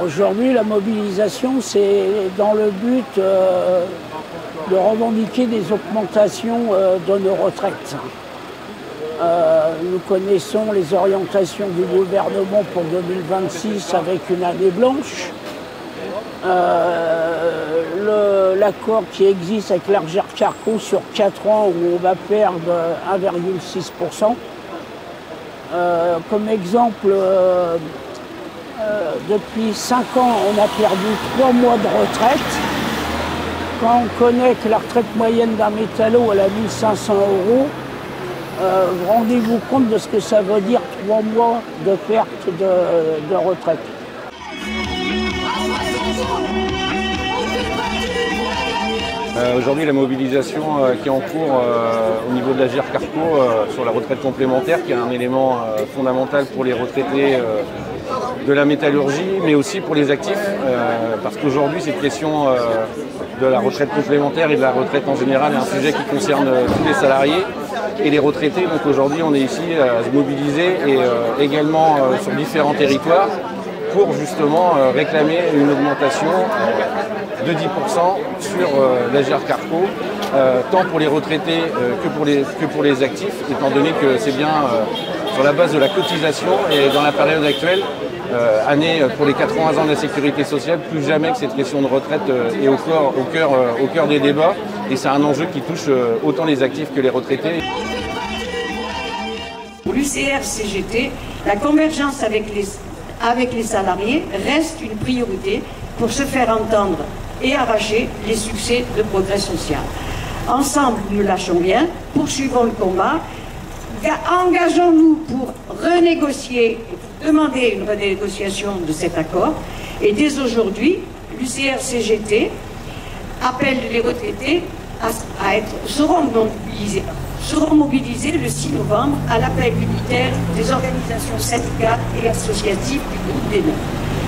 Aujourd'hui, la mobilisation, c'est dans le but de revendiquer des augmentations de nos retraites. Nous connaissons les orientations du gouvernement pour 2026 avec une année blanche. L'accord qui existe avec l'Agirc-Arrco sur 4 ans où on va perdre 1,6%. Comme exemple, depuis 5 ans, on a perdu 3 mois de retraite. Quand on connaît que la retraite moyenne d'un métallo elle a 1 500 €, rendez-vous compte de ce que ça veut dire 3 mois de perte de retraite. Aujourd'hui, la mobilisation qui est en cours au niveau de l'Agirc-Arrco sur la retraite complémentaire, qui est un élément fondamental pour les retraités de la métallurgie, mais aussi pour les actifs, parce qu'aujourd'hui, cette question de la retraite complémentaire et de la retraite en général est un sujet qui concerne tous les salariés et les retraités. Donc aujourd'hui, on est ici à se mobiliser et également sur différents territoires pour justement réclamer une augmentation de 10% sur l'Agirc-Arrco, tant pour les retraités que pour les actifs, étant donné que c'est bien sur la base de la cotisation et dans la période actuelle, année pour les 80 ans de la sécurité sociale, plus jamais que cette question de retraite est au cœur des débats, et c'est un enjeu qui touche autant les actifs que les retraités. Pour l'UCR-CGT, la convergence avec les salariés reste une priorité pour se faire entendre et arracher les succès de progrès social. Ensemble, nous ne lâchons rien, poursuivons le combat, engageons-nous pour renégocier, demander une renégociation de cet accord. Et dès aujourd'hui, l'UCR-CGT appelle les retraités seront mobilisés le 6 novembre à l'appel unitaire des organisations syndicales et associatives du groupe des 9.